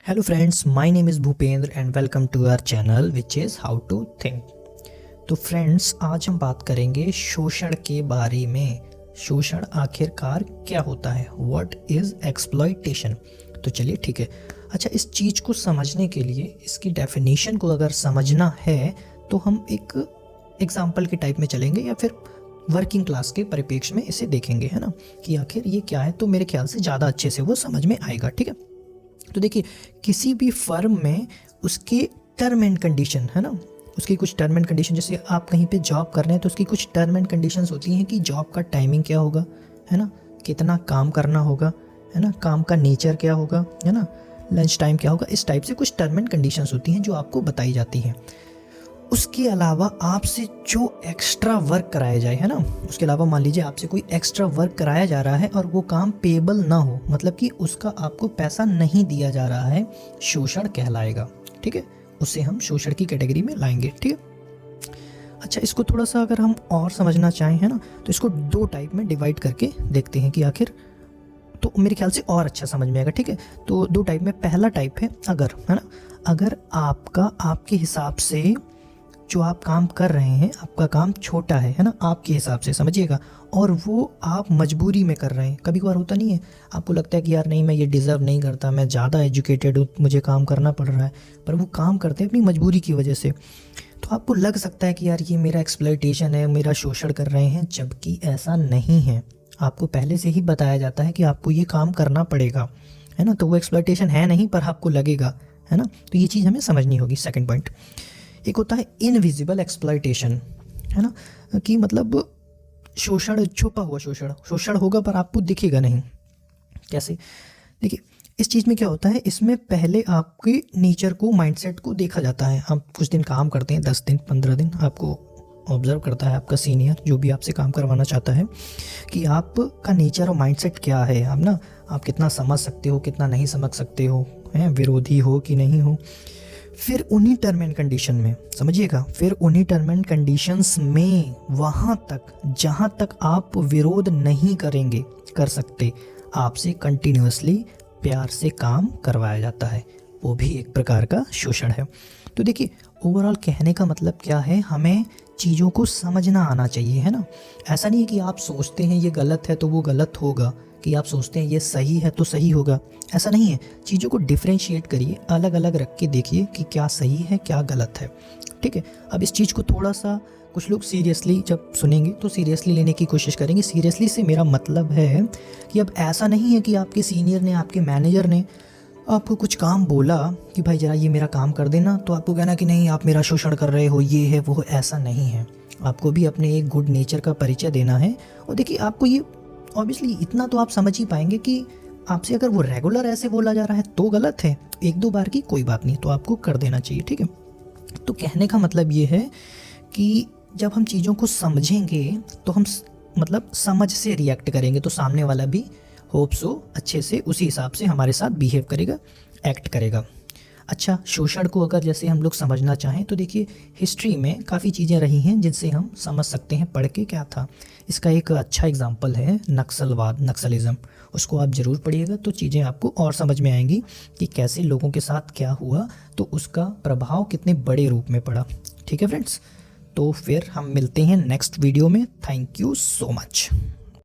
Hello friends, my name is Bhupendra and welcome to our channel which is how to think. तो friends, आज हम बात करेंगे शोषण के बारे में। शोषण आखिरकार क्या होता है, व्हाट इज़ एक्सप्लॉयटेशन। तो चलिए ठीक है। अच्छा, इस चीज़ को समझने के लिए, इसकी डेफिनेशन को अगर समझना है तो हम एक एग्जाम्पल के टाइप में चलेंगे या फिर वर्किंग क्लास के परिप्रेक्ष्य में इसे देखेंगे, है ना, कि आखिर ये क्या है। तो मेरे ख्याल से ज़्यादा अच्छे से वो समझ में आएगा। ठीक है, तो देखिए, किसी भी फर्म में उसके टर्म एंड कंडीशन, है ना, उसकी कुछ टर्म एंड कंडीशन, जैसे आप कहीं पे जॉब कर रहे हैं तो उसकी कुछ टर्म एंड कंडीशंस होती हैं कि जॉब का टाइमिंग क्या होगा, है ना, कितना काम करना होगा, है ना, काम का नेचर क्या होगा, है ना, लंच टाइम क्या होगा। इस टाइप से कुछ टर्म एंड कंडीशंस होती हैं जो आपको बताई जाती हैं। उसके अलावा आपसे जो एक्स्ट्रा वर्क कराया जाए, है ना, उसके अलावा मान लीजिए आपसे कोई एक्स्ट्रा वर्क कराया जा रहा है और वो काम पेबल ना हो, मतलब कि उसका आपको पैसा नहीं दिया जा रहा है, शोषण कहलाएगा। ठीक है, उसे हम शोषण की कैटेगरी में लाएंगे। ठीक है। अच्छा, इसको थोड़ा सा अगर हम और समझना चाहें, है ना, तो इसको दो टाइप में डिवाइड करके देखते हैं कि आखिर, तो मेरे ख्याल से और अच्छा समझ में आएगा। ठीक है, तो दो टाइप में, पहला टाइप है अगर, है ना, अगर आपका आपके हिसाब से जो आप काम कर रहे हैं, आपका काम छोटा है ना, आपके हिसाब से समझिएगा, और वो आप मजबूरी में कर रहे हैं। कभी कभार होता नहीं है, आपको लगता है कि यार नहीं, मैं ये डिज़र्व नहीं करता, मैं ज़्यादा एजुकेटेड हूँ, मुझे काम करना पड़ रहा है, पर वो काम करते हैं अपनी मजबूरी की वजह से। तो आपको लग सकता है कि यार ये मेरा एक्सप्लॉयटेशन है, मेरा शोषण कर रहे हैं, जबकि ऐसा नहीं है। आपको पहले से ही बताया जाता है कि आपको ये काम करना पड़ेगा, है ना, तो वो एक्सप्लॉयटेशन है नहीं, पर आपको लगेगा, है ना। तो ये चीज़ हमें समझनी होगी। सेकेंड पॉइंट, एक होता है इनविजिबल एक्सप्लॉयटेशन, है ना, कि मतलब शोषण, छुपा हुआ शोषण। शोषण होगा पर आपको दिखेगा नहीं। कैसे? देखिए, इस चीज़ में क्या होता है, इसमें पहले आपके नेचर को, माइंडसेट को देखा जाता है। आप कुछ दिन काम करते हैं, 10 दिन 15 दिन, आपको ऑब्जर्व करता है आपका सीनियर, जो भी आपसे काम करवाना चाहता है, कि आपका नेचर और माइंडसेट क्या है। आप ना, आप कितना समझ सकते हो, कितना नहीं समझ सकते हो, हैं, विरोधी हो कि नहीं हो। फिर उन्हीं टर्म एंड कंडीशन में, समझिएगा, फिर उन्हीं टर्म एंड कंडीशंस में वहाँ तक जहाँ तक आप विरोध नहीं करेंगे, कर सकते, आपसे कंटिन्यूअसली प्यार से काम करवाया जाता है। वो भी एक प्रकार का शोषण है। तो देखिए, ओवरऑल कहने का मतलब क्या है, हमें चीज़ों को समझना आना चाहिए, है ना। ऐसा नहीं है कि आप सोचते हैं ये गलत है तो वो गलत होगा, कि आप सोचते हैं ये सही है तो सही होगा, ऐसा नहीं है। चीज़ों को डिफ्रेंशिएट करिए, अलग अलग रख के देखिए कि क्या सही है क्या गलत है। ठीक है, अब इस चीज़ को थोड़ा सा कुछ लोग सीरियसली जब सुनेंगे तो सीरियसली लेने की कोशिश करेंगे। सीरियसली से मेरा मतलब है कि अब ऐसा नहीं है कि आपके सीनियर ने, आपके मैनेजर ने आपको कुछ काम बोला कि भाई ज़रा ये मेरा काम कर देना, तो आपको कहना कि नहीं आप मेरा शोषण कर रहे हो, ये है वो। ऐसा नहीं है। आपको भी अपने एक गुड नेचर का परिचय देना है। और देखिए, आपको ये ऑब्वियसली इतना तो आप समझ ही पाएंगे कि आपसे अगर वो रेगुलर ऐसे बोला जा रहा है तो गलत है, एक दो बार की कोई बात नहीं, तो आपको कर देना चाहिए। ठीक है, तो कहने का मतलब ये है कि जब हम चीज़ों को समझेंगे तो हम मतलब समझ से रिएक्ट करेंगे, तो सामने वाला भी होप सो अच्छे से उसी हिसाब से हमारे साथ बिहेव करेगा, एक्ट करेगा। अच्छा, शोषण को अगर जैसे हम लोग समझना चाहें तो देखिए, हिस्ट्री में काफ़ी चीज़ें रही हैं जिनसे हम समझ सकते हैं पढ़ के क्या था। इसका एक अच्छा एग्जांपल है नक्सलवाद, नक्सलिज़म। उसको आप ज़रूर पढ़िएगा तो चीज़ें आपको और समझ में आएंगी कि कैसे लोगों के साथ क्या हुआ, तो उसका प्रभाव कितने बड़े रूप में पड़ा। ठीक है फ्रेंड्स, तो फिर हम मिलते हैं नेक्स्ट वीडियो में। Thank you so much.